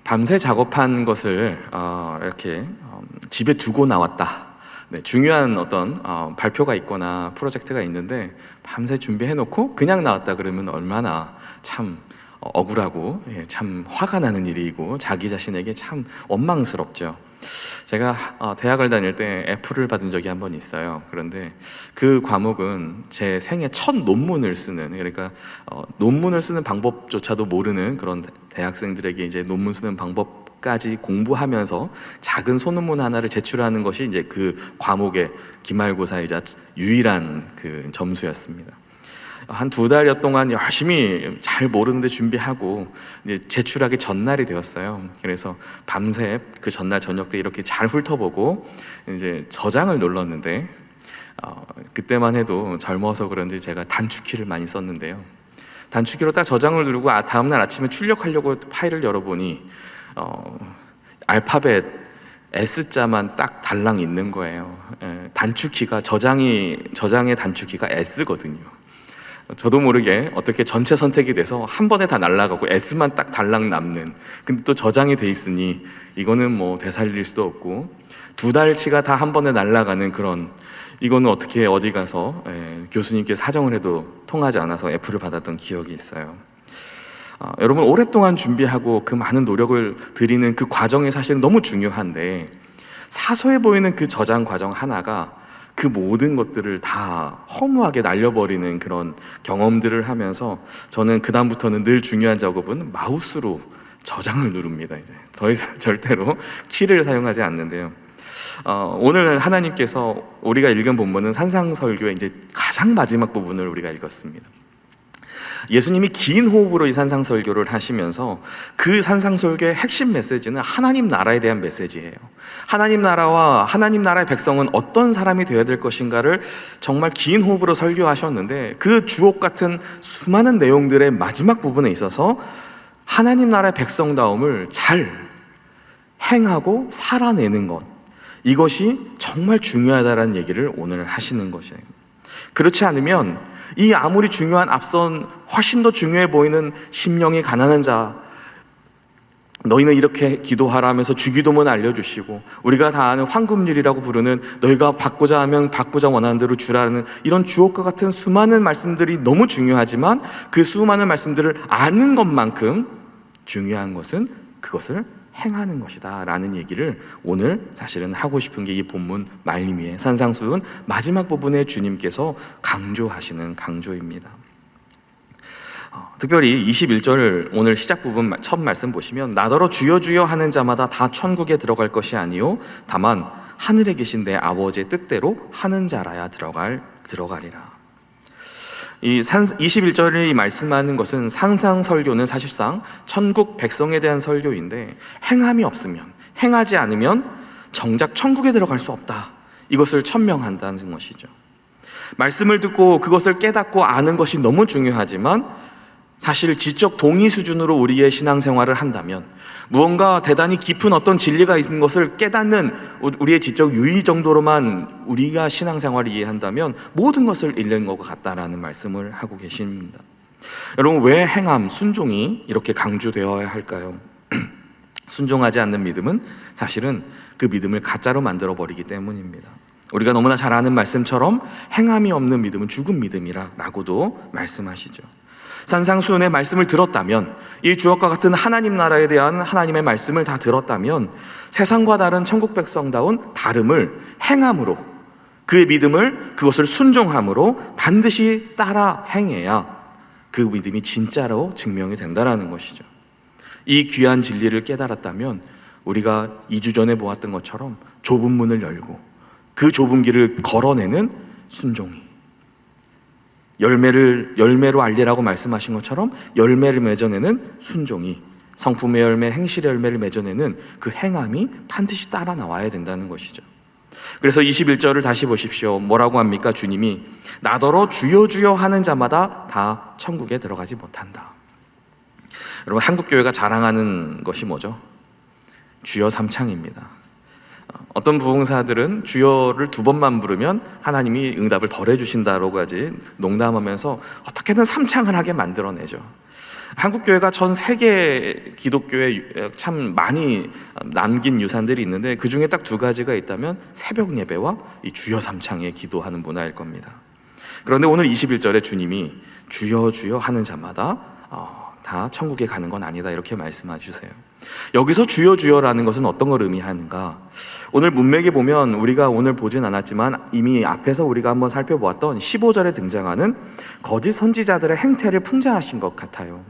밤새 작업한 것을 이렇게 집에 두고 나왔다. 네, 중요한 어떤 발표가 있거나 프로젝트가 있는데 밤새 준비해놓고 그냥 나왔다 그러면 얼마나 참 억울하고 참 화가 나는 일이고 자기 자신에게 참 원망스럽죠. 제가 대학을 다닐 때 F를 받은 적이 한 번 있어요. 그런데 그 과목은 제 생애 첫 논문을 쓰는, 그러니까 논문을 쓰는 방법조차도 모르는 그런 대학생들에게 이제 논문 쓰는 방법까지 공부하면서 작은 소논문 하나를 제출하는 것이 이제 그 과목의 기말고사이자 유일한 그 점수였습니다. 한 2달여 동안 열심히 잘 모르는데 준비하고 이제 제출하기 전날이 되었어요. 그래서 밤새 그 전날 저녁 때 이렇게 잘 훑어보고 이제 저장을 눌렀는데 그때만 해도 젊어서 그런지 제가 단축키를 많이 썼는데요. 단축키로 딱 저장을 누르고 다음날 아침에 출력하려고 파일을 열어보니 알파벳 S자만 딱 달랑 있는 거예요. 단축키가 저장의 단축키가 S거든요. 저도 모르게 어떻게 전체 선택이 돼서 한 번에 다 날아가고 S만 딱 달랑 남는, 근데 또 저장이 돼 있으니 이거는 뭐 되살릴 수도 없고 2달치가 다 한 번에 날아가는 그런, 이거는 어떻게 어디 가서 교수님께 사정을 해도 통하지 않아서 F를 받았던 기억이 있어요. 여러분, 오랫동안 준비하고 그 많은 노력을 들이는 그 과정이 사실은 너무 중요한데 사소해 보이는 그 저장 과정 하나가 그 모든 것들을 다 허무하게 날려버리는 그런 경험들을 하면서 저는 그 다음부터는 늘 중요한 작업은 마우스로 저장을 누릅니다. 이제 더 이상 절대로 키를 사용하지 않는데요. 오늘 하나님께서 우리가 읽은 본문은 산상설교의 이제 가장 마지막 부분을 우리가 읽었습니다. 예수님이 긴 호흡으로 이 산상설교를 하시면서 그 산상설교의 핵심 메시지는 하나님 나라에 대한 메시지예요. 하나님 나라와 하나님 나라의 백성은 어떤 사람이 되어야 될 것인가를 정말 긴 호흡으로 설교하셨는데 그 주옥 같은 수많은 내용들의 마지막 부분에 있어서 하나님 나라의 백성다움을 잘 행하고 살아내는 것, 이것이 정말 중요하다는 얘기를 오늘 하시는 것이에요. 그렇지 않으면 이 아무리 중요한 앞선 훨씬 더 중요해 보이는 심령이 가난한 자, 너희는 이렇게 기도하라 하면서 주기도문 알려주시고 우리가 다 아는 황금률이라고 부르는 너희가 받고자 하면 받고자 원하는 대로 주라는 이런 주옥과 같은 수많은 말씀들이 너무 중요하지만 그 수많은 말씀들을 아는 것만큼 중요한 것은 그것을 행하는 것이다 라는 얘기를 오늘 사실은 하고 싶은 게 이 본문 말미에 산상수훈 마지막 부분에 주님께서 강조하시는 강조입니다. 특별히 21절 오늘 시작 부분 첫 말씀 보시면 나더러 주여 주여 하는 자마다 다 천국에 들어갈 것이 아니요 다만 하늘에 계신 내 아버지의 뜻대로 하는 자라야 들어가리라. 이 21절이 말씀하는 것은 상상설교는 사실상 천국 백성에 대한 설교인데 행함이 없으면, 행하지 않으면 정작 천국에 들어갈 수 없다, 이것을 천명한다는 것이죠. 말씀을 듣고 그것을 깨닫고 아는 것이 너무 중요하지만 사실 지적 동의 수준으로 우리의 신앙생활을 한다면, 무언가 대단히 깊은 어떤 진리가 있는 것을 깨닫는 우리의 지적 유의 정도로만 우리가 신앙생활을 이해한다면 모든 것을 잃는 것 같다라는 말씀을 하고 계십니다. 여러분, 왜 행함, 순종이 이렇게 강조되어야 할까요? 순종하지 않는 믿음은 사실은 그 믿음을 가짜로 만들어버리기 때문입니다. 우리가 너무나 잘 아는 말씀처럼 행함이 없는 믿음은 죽은 믿음이라고도 말씀하시죠. 산상수훈의 말씀을 들었다면, 이 주옥과 같은 하나님 나라에 대한 하나님의 말씀을 다 들었다면 세상과 다른 천국 백성다운 다름을 행함으로, 그의 믿음을, 그것을 순종함으로 반드시 따라 행해야 그 믿음이 진짜로 증명이 된다는 것이죠. 이 귀한 진리를 깨달았다면 우리가 2주 전에 보았던 것처럼 좁은 문을 열고 그 좁은 길을 걸어내는 순종이, 열매로 알리라고 말씀하신 것처럼 열매를 맺어내는 순종이, 성품의 열매, 행실의 열매를 맺어내는 그 행함이 반드시 따라 나와야 된다는 것이죠. 그래서 21절을 다시 보십시오. 뭐라고 합니까? 주님이 나더러 주여 주여 하는 자마다 다 천국에 들어가지 못한다. 여러분, 한국교회가 자랑하는 것이 뭐죠? 주여 삼창입니다. 어떤 부흥사들은 주여를 2번만 부르면 하나님이 응답을 덜 해주신다라고까지 농담하면서 어떻게든 삼창을 하게 만들어내죠. 한국교회가 전 세계 기독교에 참 많이 남긴 유산들이 있는데 그 중에 딱 두 가지가 있다면 새벽 예배와 이 주여 삼창에 기도하는 문화일 겁니다. 그런데 오늘 21절에 주님이 주여 주여 하는 자마다 다 천국에 가는 건 아니다 이렇게 말씀해 주세요. 여기서 주여 주여라는 것은 어떤 걸 의미하는가? 오늘 문맥에 보면 우리가 오늘 보진 않았지만 이미 앞에서 우리가 한번 살펴보았던 15절에 등장하는 거짓 선지자들의 행태를 풍자하신 것 같아요.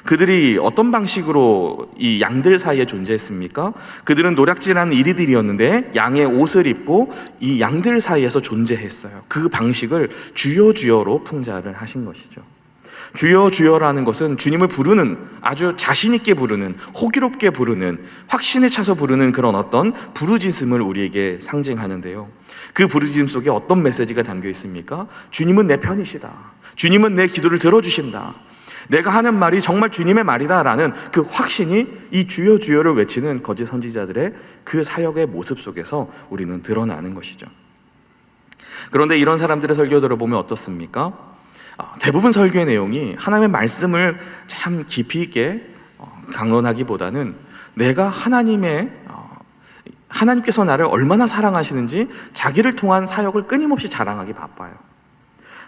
그들이 어떤 방식으로 이 양들 사이에 존재했습니까? 그들은 노략질하는 이리들이었는데 양의 옷을 입고 이 양들 사이에서 존재했어요. 그 방식을 주여 주여로 풍자를 하신 것이죠. 주여 주여라는 것은 주님을 부르는, 아주 자신 있게 부르는, 호기롭게 부르는, 확신에 차서 부르는 그런 어떤 부르짖음을 우리에게 상징하는데요. 그 부르짖음 속에 어떤 메시지가 담겨 있습니까? 주님은 내 편이시다. 주님은 내 기도를 들어주신다. 내가 하는 말이 정말 주님의 말이다라는 그 확신이 이 주여 주여를 외치는 거짓 선지자들의 그 사역의 모습 속에서 우리는 드러나는 것이죠. 그런데 이런 사람들의 설교 들어보면 어떻습니까? 대부분 설교의 내용이 하나님의 말씀을 참 깊이 있게 강론하기보다는 내가 하나님께서 나를 얼마나 사랑하시는지 자기를 통한 사역을 끊임없이 자랑하기 바빠요.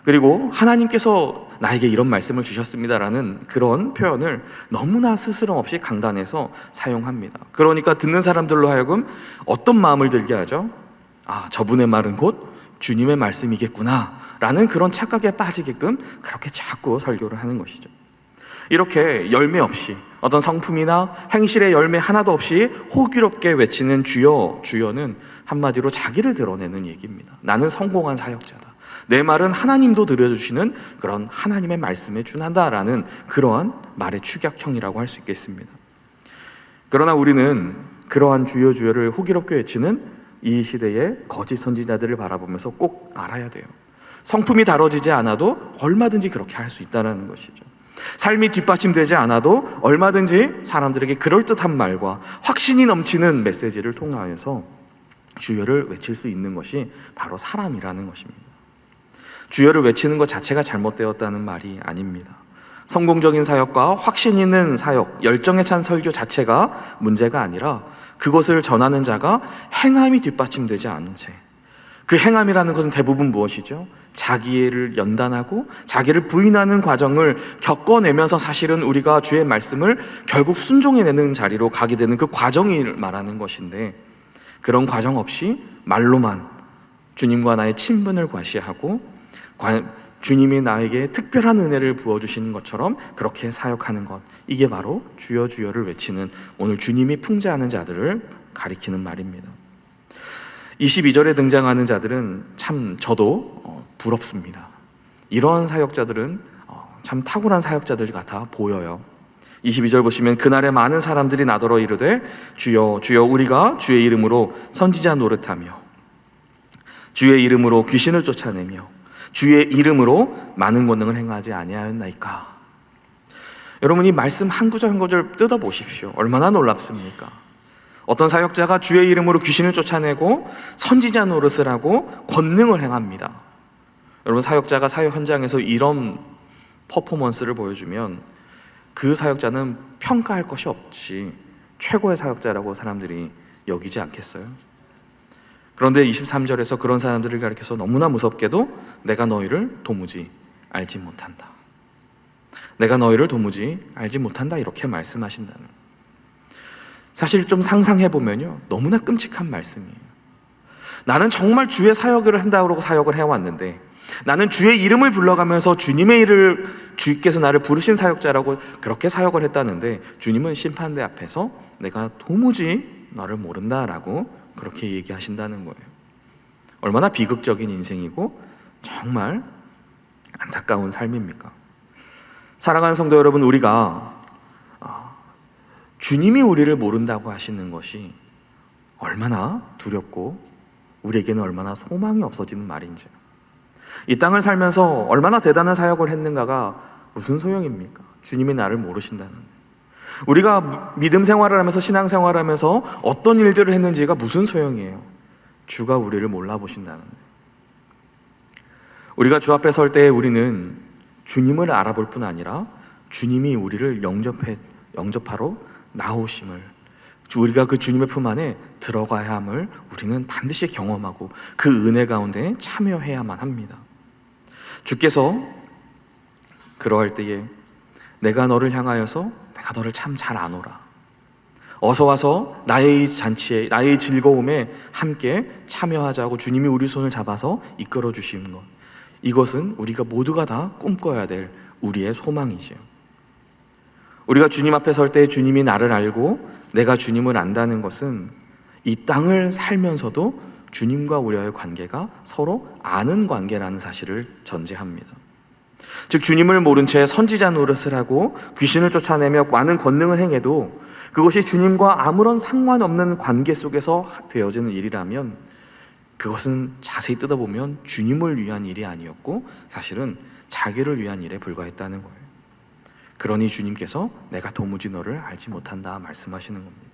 그리고 하나님께서 나에게 이런 말씀을 주셨습니다라는 그런 표현을 너무나 스스럼 없이 강단해서 사용합니다. 그러니까 듣는 사람들로 하여금 어떤 마음을 들게 하죠? 저분의 말은 곧 주님의 말씀이겠구나 라는 그런 착각에 빠지게끔 그렇게 자꾸 설교를 하는 것이죠. 이렇게 열매 없이, 어떤 성품이나 행실의 열매 하나도 없이 호기롭게 외치는 주여 주여는 한마디로 자기를 드러내는 얘기입니다. 나는 성공한 사역자다. 내 말은 하나님도 들어주시는 그런 하나님의 말씀에 준한다라는 그러한 말의 축약형이라고 할 수 있겠습니다. 그러나 우리는 그러한 주여 주여를 호기롭게 외치는 이 시대의 거짓 선지자들을 바라보면서 꼭 알아야 돼요. 성품이 다뤄지지 않아도 얼마든지 그렇게 할 수 있다는 것이죠. 삶이 뒷받침되지 않아도 얼마든지 사람들에게 그럴듯한 말과 확신이 넘치는 메시지를 통하여서 주여를 외칠 수 있는 것이 바로 사람이라는 것입니다. 주여를 외치는 것 자체가 잘못되었다는 말이 아닙니다. 성공적인 사역과 확신 있는 사역, 열정에 찬 설교 자체가 문제가 아니라 그것을 전하는 자가 행함이 뒷받침되지 않은 채, 그 행함이라는 것은 대부분 무엇이죠? 자기를 연단하고 자기를 부인하는 과정을 겪어내면서 사실은 우리가 주의 말씀을 결국 순종해내는 자리로 가게 되는 그 과정이 말하는 것인데, 그런 과정 없이 말로만 주님과 나의 친분을 과시하고 주님이 나에게 특별한 은혜를 부어주시는 것처럼 그렇게 사역하는 것, 이게 바로 주여 주여를 외치는 오늘 주님이 풍자하는 자들을 가리키는 말입니다. 22절에 등장하는 자들은 참 저도 부럽습니다. 이런 사역자들은 참 탁월한 사역자들 같아 보여요. 22절 보시면 그날에 많은 사람들이 나더러 이르되 주여 주여 우리가 주의 이름으로 선지자 노릇하며 주의 이름으로 귀신을 쫓아내며 주의 이름으로 많은 권능을 행하지 아니하였나이까. 여러분, 이 말씀 한 구절 한 구절 뜯어보십시오. 얼마나 놀랍습니까? 어떤 사역자가 주의 이름으로 귀신을 쫓아내고 선지자 노릇을 하고 권능을 행합니다. 여러분, 사역자가 사역 현장에서 이런 퍼포먼스를 보여주면 그 사역자는 평가할 것이 없지 최고의 사역자라고 사람들이 여기지 않겠어요? 그런데 23절에서 그런 사람들을 가리켜서 너무나 무섭게도 내가 너희를 도무지 알지 못한다. 내가 너희를 도무지 알지 못한다 이렇게 말씀하신다는, 사실 좀 상상해보면요 너무나 끔찍한 말씀이에요. 나는 정말 주의 사역을 한다고 사역을 해왔는데, 나는 주의 이름을 불러가면서 주님의 일을 주께서 나를 부르신 사역자라고 그렇게 사역을 했다는데 주님은 심판대 앞에서 내가 도무지 너를 모른다라고 그렇게 얘기하신다는 거예요. 얼마나 비극적인 인생이고 정말 안타까운 삶입니까? 사랑하는 성도 여러분, 우리가 주님이 우리를 모른다고 하시는 것이 얼마나 두렵고 우리에게는 얼마나 소망이 없어지는 말인지, 이 땅을 살면서 얼마나 대단한 사역을 했는가가 무슨 소용입니까? 주님이 나를 모르신다는, 우리가 믿음 생활을 하면서 신앙 생활을 하면서 어떤 일들을 했는지가 무슨 소용이에요? 주가 우리를 몰라보신다는. 우리가 주 앞에 설 때 우리는 주님을 알아볼 뿐 아니라 주님이 우리를 영접하러 나오심을, 우리가 그 주님의 품 안에 들어가야 함을 우리는 반드시 경험하고 그 은혜 가운데 참여해야만 합니다. 주께서 그러할 때에 내가 너를 향하여서 내가 너를 참 잘 아노라, 어서 와서 나의 잔치에, 나의 즐거움에 함께 참여하자고 주님이 우리 손을 잡아서 이끌어 주시는 것, 이것은 우리가 모두가 다 꿈꿔야 될 우리의 소망이지요. 우리가 주님 앞에 설 때 주님이 나를 알고 내가 주님을 안다는 것은 이 땅을 살면서도 주님과 우리와의 관계가 서로 아는 관계라는 사실을 전제합니다. 즉, 주님을 모른 채 선지자 노릇을 하고 귀신을 쫓아내며 많은 권능을 행해도 그것이 주님과 아무런 상관없는 관계 속에서 되어지는 일이라면 그것은 자세히 뜯어보면 주님을 위한 일이 아니었고 사실은 자기를 위한 일에 불과했다는 거예요. 그러니 주님께서 내가 도무지 너를 알지 못한다 말씀하시는 겁니다.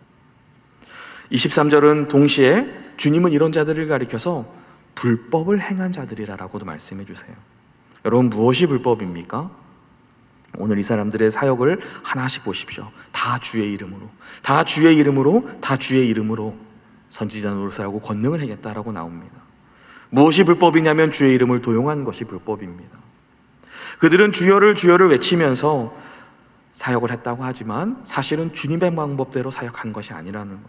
23절은 동시에 주님은 이런 자들을 가리켜서 불법을 행한 자들이라고도 말씀해 주세요. 여러분, 무엇이 불법입니까? 오늘 이 사람들의 사역을 하나씩 보십시오. 다 주의 이름으로, 다 주의 이름으로, 다 주의 이름으로 선지자 노릇을 하고 권능을 행했다라고 나옵니다. 무엇이 불법이냐면 주의 이름을 도용한 것이 불법입니다. 그들은 주여를 주여를 외치면서 사역을 했다고 하지만 사실은 주님의 방법대로 사역한 것이 아니라는 거예요.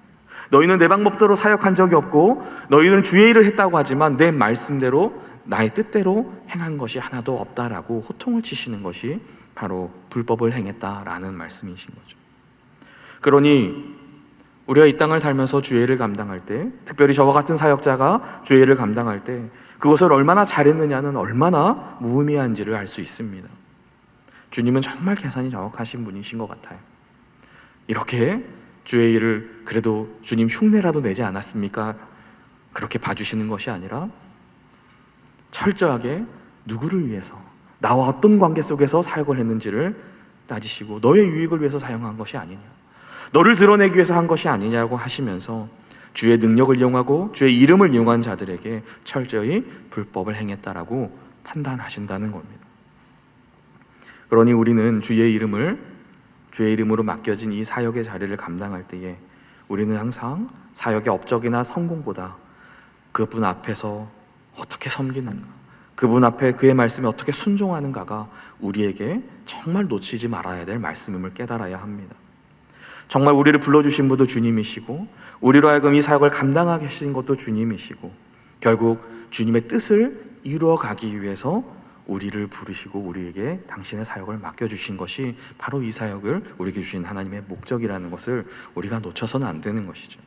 너희는 내 방법대로 사역한 적이 없고 너희는 주의 일을 했다고 하지만 내 말씀대로 나의 뜻대로 행한 것이 하나도 없다라고 호통을 치시는 것이 바로 불법을 행했다라는 말씀이신 거죠. 그러니 우리가 이 땅을 살면서 주의 일을 감당할 때, 특별히 저와 같은 사역자가 주의 일을 감당할 때 그것을 얼마나 잘했느냐는 얼마나 무의미한지를 알 수 있습니다. 주님은 정말 계산이 정확하신 분이신 것 같아요. 이렇게 주의 일을 그래도 주님 흉내라도 내지 않았습니까? 그렇게 봐주시는 것이 아니라 철저하게 누구를 위해서, 나와 어떤 관계 속에서 사역을 했는지를 따지시고 너의 유익을 위해서 사용한 것이 아니냐, 너를 드러내기 위해서 한 것이 아니냐고 하시면서 주의 능력을 이용하고 주의 이름을 이용한 자들에게 철저히 불법을 행했다라고 판단하신다는 겁니다. 그러니 우리는 주의 이름으로 맡겨진 이 사역의 자리를 감당할 때에 우리는 항상 사역의 업적이나 성공보다 그분 앞에서 어떻게 섬기는가, 그분 앞에 그의 말씀에 어떻게 순종하는가가 우리에게 정말 놓치지 말아야 될 말씀임을 깨달아야 합니다. 정말 우리를 불러주신 분도 주님이시고 우리로 하여금 이 사역을 감당하게 하신 것도 주님이시고 결국 주님의 뜻을 이루어가기 위해서 우리를 부르시고 우리에게 당신의 사역을 맡겨주신 것이 바로 이 사역을 우리에게 주신 하나님의 목적이라는 것을 우리가 놓쳐서는 안 되는 것이죠.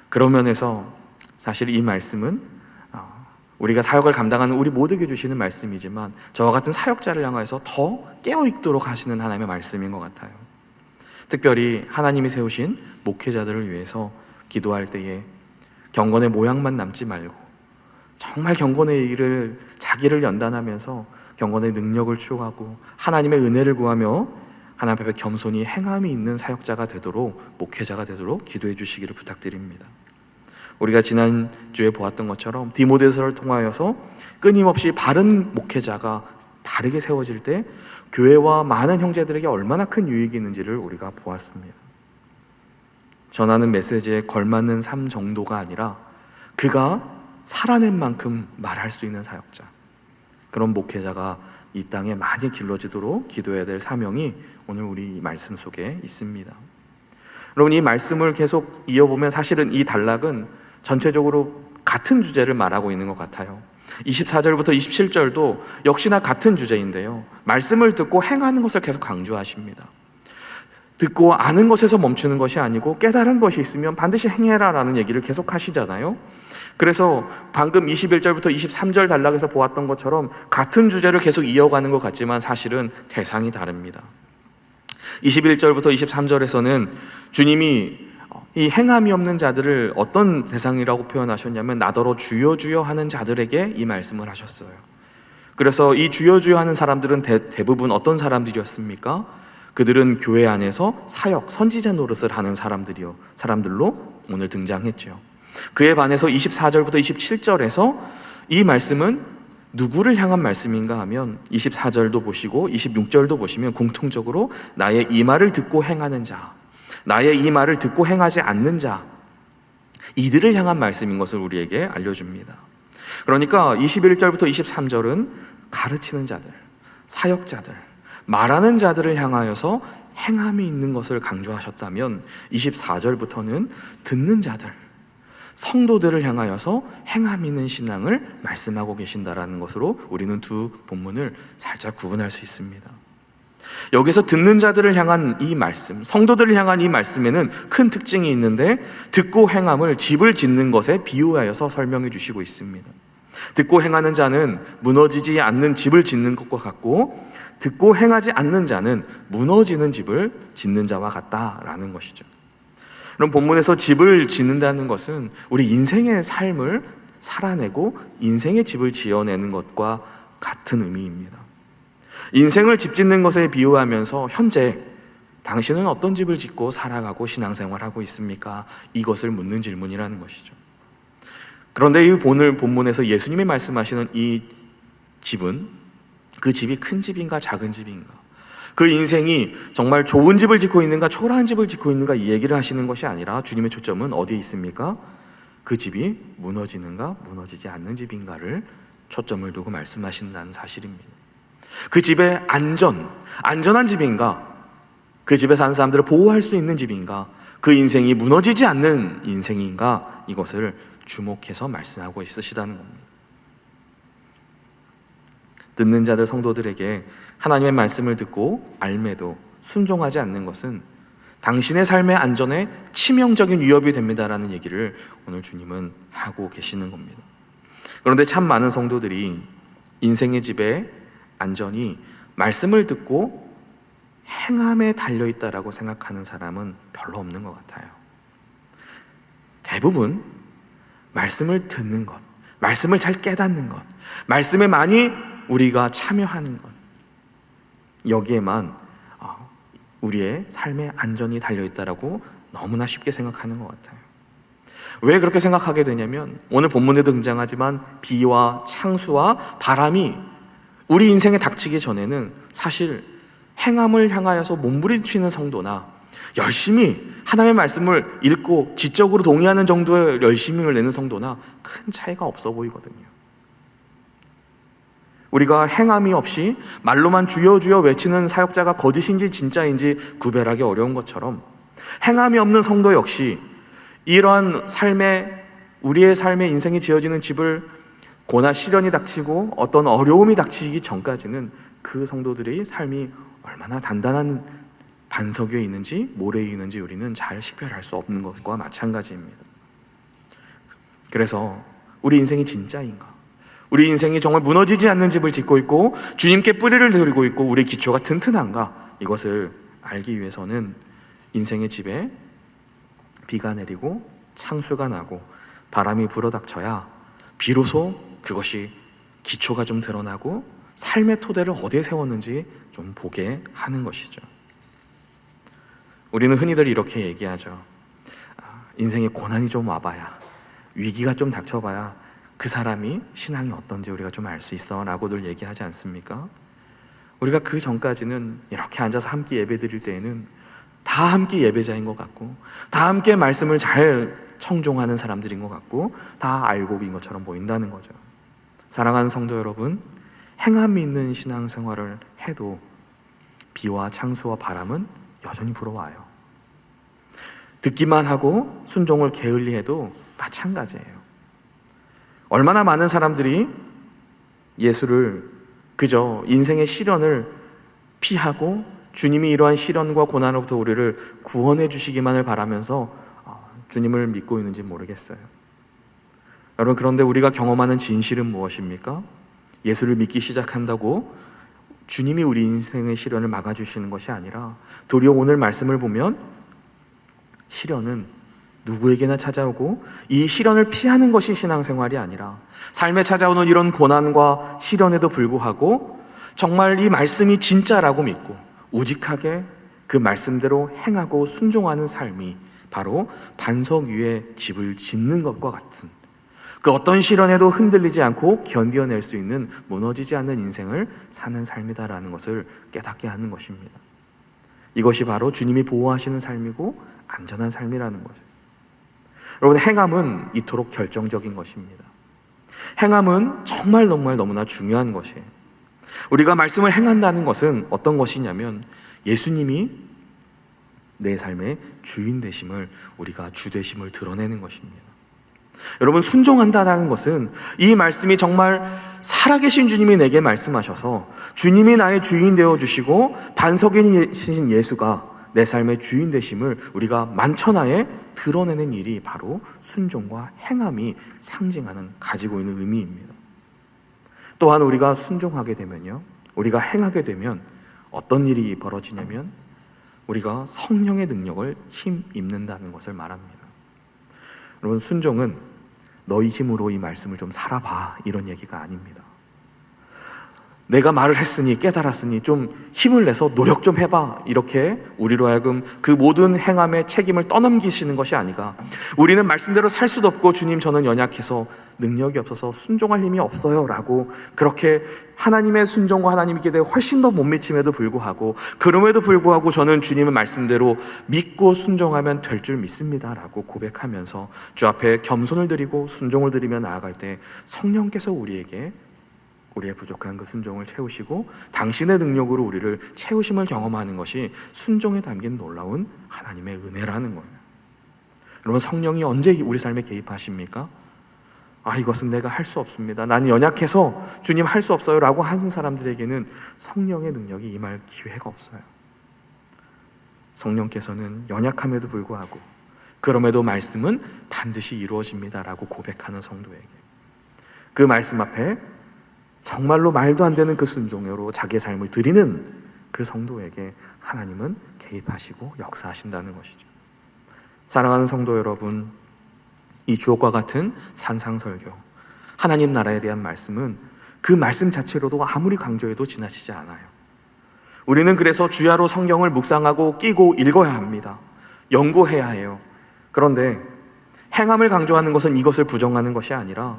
그런 면에서 사실 이 말씀은 우리가 사역을 감당하는 우리 모두에게 주시는 말씀이지만 저와 같은 사역자를 향해서 더 깨어있도록 하시는 하나님의 말씀인 것 같아요. 특별히 하나님이 세우신 목회자들을 위해서 기도할 때에 경건의 모양만 남지 말고 정말 경건의 일을 자기를 연단하면서 경건의 능력을 추구하고 하나님의 은혜를 구하며 하나님 앞에 겸손히 행함이 있는 사역자가 되도록, 목회자가 되도록 기도해 주시기를 부탁드립니다. 우리가 지난주에 보았던 것처럼 디모데서를 통하여서 끊임없이 바른 목회자가 바르게 세워질 때 교회와 많은 형제들에게 얼마나 큰 유익이 있는지를 우리가 보았습니다. 전하는 메시지에 걸맞는 삶 정도가 아니라 그가 살아낸 만큼 말할 수 있는 사역자, 그런 목회자가 이 땅에 많이 길러지도록 기도해야 될 사명이 오늘 우리 말씀 속에 있습니다. 여러분, 이 말씀을 계속 이어보면 사실은 이 단락은 전체적으로 같은 주제를 말하고 있는 것 같아요. 24절부터 27절도 역시나 같은 주제인데요, 말씀을 듣고 행하는 것을 계속 강조하십니다. 듣고 아는 것에서 멈추는 것이 아니고 깨달은 것이 있으면 반드시 행해라 라는 얘기를 계속 하시잖아요. 그래서 방금 21절부터 23절 단락에서 보았던 것처럼 같은 주제를 계속 이어가는 것 같지만 사실은 대상이 다릅니다. 21절부터 23절에서는 주님이 이 행함이 없는 자들을 어떤 대상이라고 표현하셨냐면 나더러 주여 주여 하는 자들에게 이 말씀을 하셨어요. 그래서 이 주여 주여 하는 사람들은 대부분 어떤 사람들이었습니까? 그들은 교회 안에서 사역, 선지자 노릇을 하는 사람들로 오늘 등장했죠. 그에 반해서 24절부터 27절에서 이 말씀은 누구를 향한 말씀인가 하면 24절도 보시고 26절도 보시면 공통적으로 나의 이 말을 듣고 행하는 자, 나의 이 말을 듣고 행하지 않는 자, 이들을 향한 말씀인 것을 우리에게 알려줍니다. 그러니까 21절부터 23절은 가르치는 자들, 사역자들, 말하는 자들을 향하여서 행함이 있는 것을 강조하셨다면 24절부터는 듣는 자들, 성도들을 향하여서 행함 있는 신앙을 말씀하고 계신다라는 것으로 우리는 두 본문을 살짝 구분할 수 있습니다. 여기서 듣는 자들을 향한 이 말씀, 성도들을 향한 이 말씀에는 큰 특징이 있는데 듣고 행함을 집을 짓는 것에 비유하여서 설명해 주시고 있습니다. 듣고 행하는 자는 무너지지 않는 집을 짓는 것과 같고 듣고 행하지 않는 자는 무너지는 집을 짓는 자와 같다라는 것이죠. 그럼 본문에서 집을 짓는다는 것은 우리 인생의 삶을 살아내고 인생의 집을 지어내는 것과 같은 의미입니다. 인생을 집 짓는 것에 비유하면서 현재 당신은 어떤 집을 짓고 살아가고 신앙생활하고 있습니까? 이것을 묻는 질문이라는 것이죠. 그런데 이 오늘 본문에서 예수님이 말씀하시는 이 집은 그 집이 큰 집인가 작은 집인가, 그 인생이 정말 좋은 집을 짓고 있는가 초라한 집을 짓고 있는가 이 얘기를 하시는 것이 아니라 주님의 초점은 어디에 있습니까? 그 집이 무너지는가 무너지지 않는 집인가를 초점을 두고 말씀하신다는 사실입니다. 그 집의 안전한 집인가, 그 집에 사는 사람들을 보호할 수 있는 집인가, 그 인생이 무너지지 않는 인생인가, 이것을 주목해서 말씀하고 있으시다는 겁니다. 듣는 자들 성도들에게 하나님의 말씀을 듣고 알매도 순종하지 않는 것은 당신의 삶의 안전에 치명적인 위협이 됩니다라는 얘기를 오늘 주님은 하고 계시는 겁니다. 그런데 참 많은 성도들이 인생의 집의 안전이 말씀을 듣고 행함에 달려있다라고 생각하는 사람은 별로 없는 것 같아요. 대부분 말씀을 듣는 것, 말씀을 잘 깨닫는 것, 말씀에 많이 우리가 참여하는 것, 여기에만 우리의 삶의 안전이 달려있다라고 너무나 쉽게 생각하는 것 같아요. 왜 그렇게 생각하게 되냐면 오늘 본문에도 등장하지만 비와 창수와 바람이 우리 인생에 닥치기 전에는 사실 행함을 향하여서 몸부림치는 성도나 열심히 하나님의 말씀을 읽고 지적으로 동의하는 정도의 열심을 내는 성도나 큰 차이가 없어 보이거든요. 우리가 행함이 없이 말로만 주여 주여 외치는 사역자가 거짓인지 진짜인지 구별하기 어려운 것처럼 행함이 없는 성도 역시 이러한 우리의 삶의 인생이 지어지는 집을 고난 시련이 닥치고 어떤 어려움이 닥치기 전까지는 그 성도들의 삶이 얼마나 단단한 반석 위에 있는지 모래 위에 있는지 우리는 잘 식별할 수 없는 것과 마찬가지입니다. 그래서 우리 인생이 진짜인가? 우리 인생이 정말 무너지지 않는 집을 짓고 있고 주님께 뿌리를 들고 있고 우리 기초가 튼튼한가? 이것을 알기 위해서는 인생의 집에 비가 내리고 창수가 나고 바람이 불어닥쳐야 비로소 그것이 기초가 좀 드러나고 삶의 토대를 어디에 세웠는지 좀 보게 하는 것이죠. 우리는 흔히들 이렇게 얘기하죠. 인생에 고난이 좀 와봐야, 위기가 좀 닥쳐봐야 그 사람이 신앙이 어떤지 우리가 좀 알 수 있어 라고들 얘기하지 않습니까? 우리가 그 전까지는 이렇게 앉아서 함께 예배 드릴 때에는 다 함께 예배자인 것 같고 다 함께 말씀을 잘 청종하는 사람들인 것 같고 다 알고 인 것처럼 보인다는 거죠. 사랑하는 성도 여러분, 행함이 있는 신앙생활을 해도 비와 창수와 바람은 여전히 불어와요. 듣기만 하고 순종을 게을리해도 마찬가지예요. 얼마나 많은 사람들이 예수를 그저 인생의 시련을 피하고 주님이 이러한 시련과 고난으로부터 우리를 구원해 주시기만을 바라면서 주님을 믿고 있는지 모르겠어요. 여러분, 그런데 우리가 경험하는 진실은 무엇입니까? 예수를 믿기 시작한다고 주님이 우리 인생의 시련을 막아주시는 것이 아니라 도리어 오늘 말씀을 보면 시련은 누구에게나 찾아오고 이 시련을 피하는 것이 신앙생활이 아니라 삶에 찾아오는 이런 고난과 시련에도 불구하고 정말 이 말씀이 진짜라고 믿고 우직하게 그 말씀대로 행하고 순종하는 삶이 바로 반석 위에 집을 짓는 것과 같은 그 어떤 시련에도 흔들리지 않고 견뎌낼 수 있는 무너지지 않는 인생을 사는 삶이다라는 것을 깨닫게 하는 것입니다. 이것이 바로 주님이 보호하시는 삶이고 안전한 삶이라는 것이에요. 여러분, 행함은 이토록 결정적인 것입니다. 행함은 정말 너무나 중요한 것이에요. 우리가 말씀을 행한다는 것은 어떤 것이냐면 예수님이 내 삶의 주인 되심을, 우리가 주 되심을 드러내는 것입니다. 여러분, 순종한다는 것은 이 말씀이 정말 살아계신 주님이 내게 말씀하셔서 주님이 나의 주인 되어주시고 반석이신 예수가 내 삶의 주인 되심을 우리가 만천하에 드러내는 일이 바로 순종과 행함이 상징하는, 가지고 있는 의미입니다. 또한 우리가 순종하게 되면요, 우리가 행하게 되면 어떤 일이 벌어지냐면 우리가 성령의 능력을 힘입는다는 것을 말합니다. 여러분, 순종은 너희 힘으로 이 말씀을 좀 살아봐, 이런 얘기가 아닙니다. 내가 말을 했으니, 깨달았으니 좀 힘을 내서 노력 좀 해봐, 이렇게 우리로 하여금 그 모든 행함의 책임을 떠넘기시는 것이 아니라, 우리는 말씀대로 살 수도 없고 주님 저는 연약해서 능력이 없어서 순종할 힘이 없어요 라고, 그렇게 하나님의 순종과 하나님의 기대에 훨씬 더 못 미침에도 불구하고, 그럼에도 불구하고 저는 주님의 말씀대로 믿고 순종하면 될 줄 믿습니다 라고 고백하면서 주 앞에 겸손을 드리고 순종을 드리며 나아갈 때 성령께서 우리에게 우리의 부족한 그 순종을 채우시고 당신의 능력으로 우리를 채우심을 경험하는 것이 순종에 담긴 놀라운 하나님의 은혜라는 거예요. 여러분, 성령이 언제 우리 삶에 개입하십니까? 이것은 내가 할 수 없습니다, 나는 연약해서 주님 할 수 없어요 라고 하는 사람들에게는 성령의 능력이 임할 기회가 없어요. 성령께서는 연약함에도 불구하고 그럼에도 말씀은 반드시 이루어집니다 라고 고백하는 성도에게, 그 말씀 앞에 정말로 말도 안 되는 그 순종으로 자기의 삶을 드리는 그 성도에게 하나님은 개입하시고 역사하신다는 것이죠. 사랑하는 성도 여러분, 이 주옥과 같은 산상설교, 하나님 나라에 대한 말씀은 그 말씀 자체로도 아무리 강조해도 지나치지 않아요. 우리는 그래서 주야로 성경을 묵상하고 끼고 읽어야 합니다. 연구해야 해요. 그런데 행함을 강조하는 것은 이것을 부정하는 것이 아니라,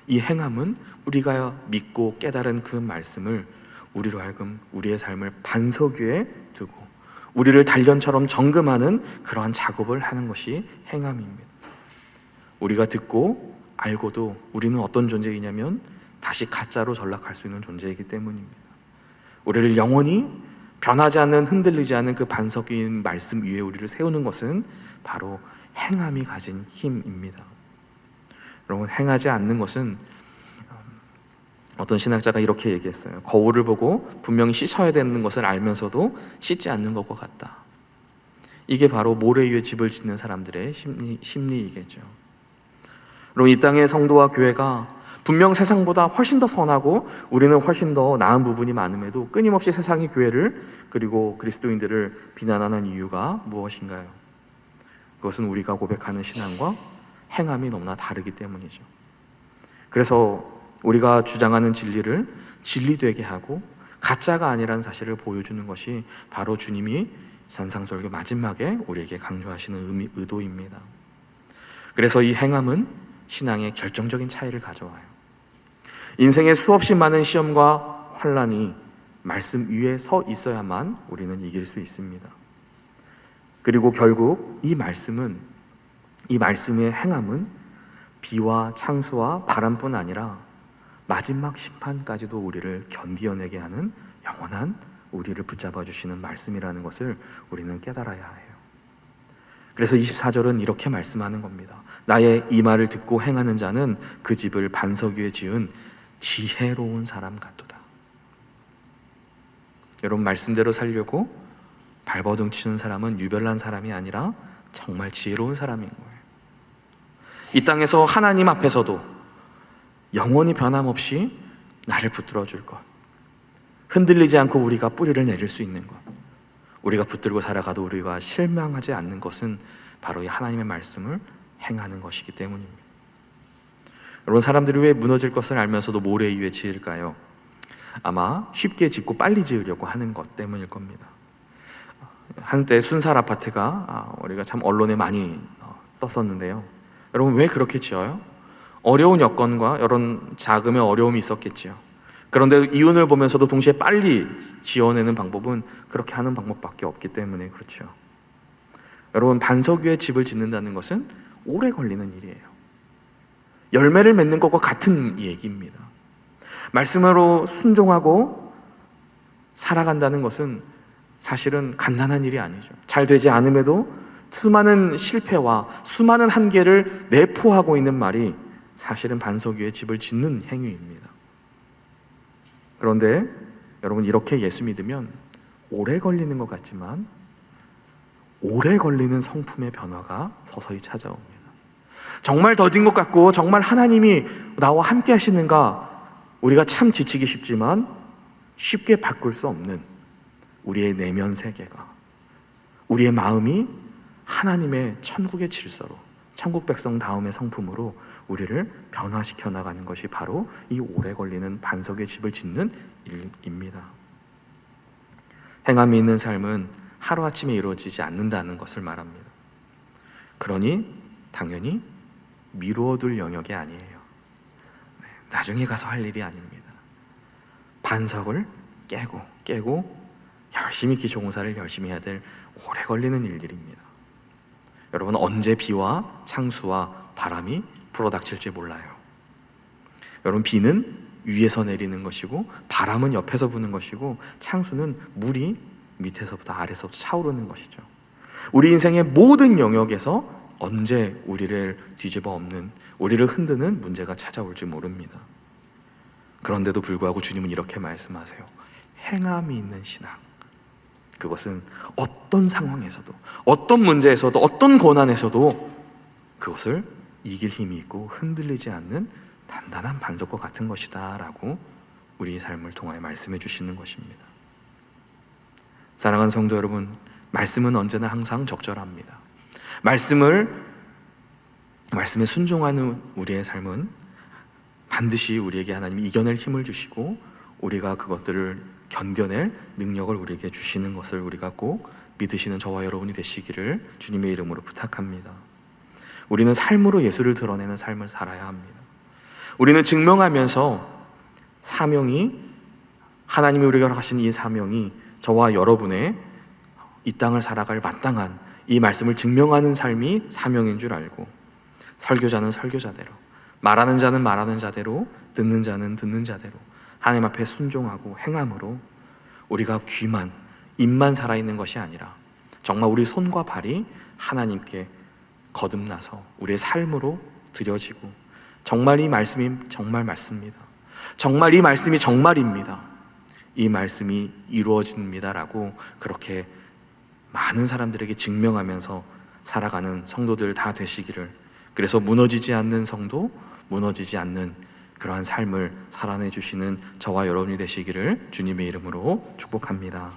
이 행함은 우리가 믿고 깨달은 그 말씀을 우리로 하여금 우리의 삶을 반석 위에 두고 우리를 단련처럼 점검하는 그러한 작업을 하는 것이 행함입니다. 우리가 듣고 알고도 우리는 어떤 존재이냐면 다시 가짜로 전락할 수 있는 존재이기 때문입니다. 우리를 영원히 변하지 않는, 흔들리지 않는 그 반석 위인 말씀 위에 우리를 세우는 것은 바로 행함이 가진 힘입니다. 여러분, 행하지 않는 것은, 어떤 신학자가 이렇게 얘기했어요. 거울을 보고 분명히 씻어야 되는 것을 알면서도 씻지 않는 것과 같다. 이게 바로 모래 위에 집을 짓는 사람들의 심리이겠죠. 여러분, 이 땅의 성도와 교회가 분명 세상보다 훨씬 더 선하고 우리는 훨씬 더 나은 부분이 많음에도 끊임없이 세상의 교회를, 그리고 그리스도인들을 비난하는 이유가 무엇인가요? 그것은 우리가 고백하는 신앙과 행함이 너무나 다르기 때문이죠. 그래서 우리가 주장하는 진리를 진리되게 하고 가짜가 아니라는 사실을 보여주는 것이 바로 주님이 산상설교 마지막에 우리에게 강조하시는 의도입니다. 그래서 이 행함은 신앙의 결정적인 차이를 가져와요. 인생에 수없이 많은 시험과 환난이 말씀 위에 서 있어야만 우리는 이길 수 있습니다. 그리고 결국 이 말씀의 행함은 비와 창수와 바람뿐 아니라 마지막 심판까지도 우리를 견디어내게 하는 영원한 우리를 붙잡아 주시는 말씀이라는 것을 우리는 깨달아야 해요. 그래서 24절은 이렇게 말씀하는 겁니다. 나의 이 말을 듣고 행하는 자는 그 집을 반석 위에 지은 지혜로운 사람 같도다. 여러분, 말씀대로 살려고 발버둥 치는 사람은 유별난 사람이 아니라 정말 지혜로운 사람인 거예요. 이 땅에서 하나님 앞에서도 영원히 변함없이 나를 붙들어 줄 것, 흔들리지 않고 우리가 뿌리를 내릴 수 있는 것, 우리가 붙들고 살아가도 우리가 실망하지 않는 것은 바로 이 하나님의 말씀을 행하는 것이기 때문입니다. 여러분, 사람들이 왜 무너질 것을 알면서도 모래 위에 지을까요? 아마 쉽게 짓고 빨리 지으려고 하는 것 때문일 겁니다. 한때 순살 아파트가 우리가 참 언론에 많이 떴었는데요. 여러분, 왜 그렇게 지어요? 어려운 여건과 이런 자금의 어려움이 있었겠지요. 그런데 이윤을 보면서도 동시에 빨리 지어내는 방법은 그렇게 하는 방법밖에 없기 때문에 그렇죠. 여러분, 반석 위에 집을 짓는다는 것은 오래 걸리는 일이에요. 열매를 맺는 것과 같은 얘기입니다. 말씀으로 순종하고 살아간다는 것은 사실은 간단한 일이 아니죠. 잘 되지 않음에도 수많은 실패와 수많은 한계를 내포하고 있는 말이 사실은 반석 위에 집을 짓는 행위입니다. 그런데 여러분, 이렇게 예수 믿으면 오래 걸리는 것 같지만 오래 걸리는 성품의 변화가 서서히 찾아옵니다. 정말 더딘 것 같고 정말 하나님이 나와 함께 하시는가, 우리가 참 지치기 쉽지만 쉽게 바꿀 수 없는 우리의 내면 세계가, 우리의 마음이 하나님의 천국의 질서로, 천국 백성 다음의 성품으로 우리를 변화시켜 나가는 것이 바로 이 오래 걸리는 반석의 집을 짓는 일입니다. 행함이 있는 삶은 하루아침에 이루어지지 않는다는 것을 말합니다. 그러니 당연히 미루어둘 영역이 아니에요. 나중에 가서 할 일이 아닙니다. 반석을 깨고 열심히 기초공사를 열심히 해야 될 오래 걸리는 일들입니다. 여러분, 언제 비와 창수와 바람이 불어닥칠지 몰라요. 여러분, 비는 위에서 내리는 것이고 바람은 옆에서 부는 것이고 창수는 물이 밑에서부터 아래서부터 차오르는 것이죠. 우리 인생의 모든 영역에서 언제 우리를 뒤집어 엎는, 우리를 흔드는 문제가 찾아올지 모릅니다. 그런데도 불구하고 주님은 이렇게 말씀하세요. 행함이 있는 신앙, 그것은 어떤 상황에서도, 어떤 문제에서도, 어떤 고난에서도 그것을 이길 힘이 있고 흔들리지 않는 단단한 반석과 같은 것이다 라고 우리 삶을 통하여 말씀해 주시는 것입니다. 사랑하는 성도 여러분, 말씀은 언제나 항상 적절합니다. 말씀에 순종하는 우리의 삶은 반드시 우리에게 하나님이 이겨낼 힘을 주시고 우리가 그것들을 견뎌낼 능력을 우리에게 주시는 것을 우리가 꼭 믿으시는 저와 여러분이 되시기를 주님의 이름으로 부탁합니다. 우리는 삶으로 예수를 드러내는 삶을 살아야 합니다. 우리는 증명하면서 사명이, 하나님이 우리에게 허락하신 이 사명이 저와 여러분의 이 땅을 살아갈 마땅한 이 말씀을 증명하는 삶이 사명인 줄 알고, 설교자는 설교자대로, 말하는 자는 말하는 자대로, 듣는 자는 듣는 자대로 하나님 앞에 순종하고 행함으로 우리가 귀만, 입만 살아있는 것이 아니라 정말 우리 손과 발이 하나님께 거듭나서 우리의 삶으로 드려지고, 정말 이 말씀이 정말 맞습니다, 정말 이 말씀이 정말입니다, 이 말씀이 이루어집니다라고 그렇게 많은 사람들에게 증명하면서 살아가는 성도들 다 되시기를, 그래서 무너지지 않는 성도, 무너지지 않는 그러한 삶을 살아내 주시는 저와 여러분이 되시기를 주님의 이름으로 축복합니다.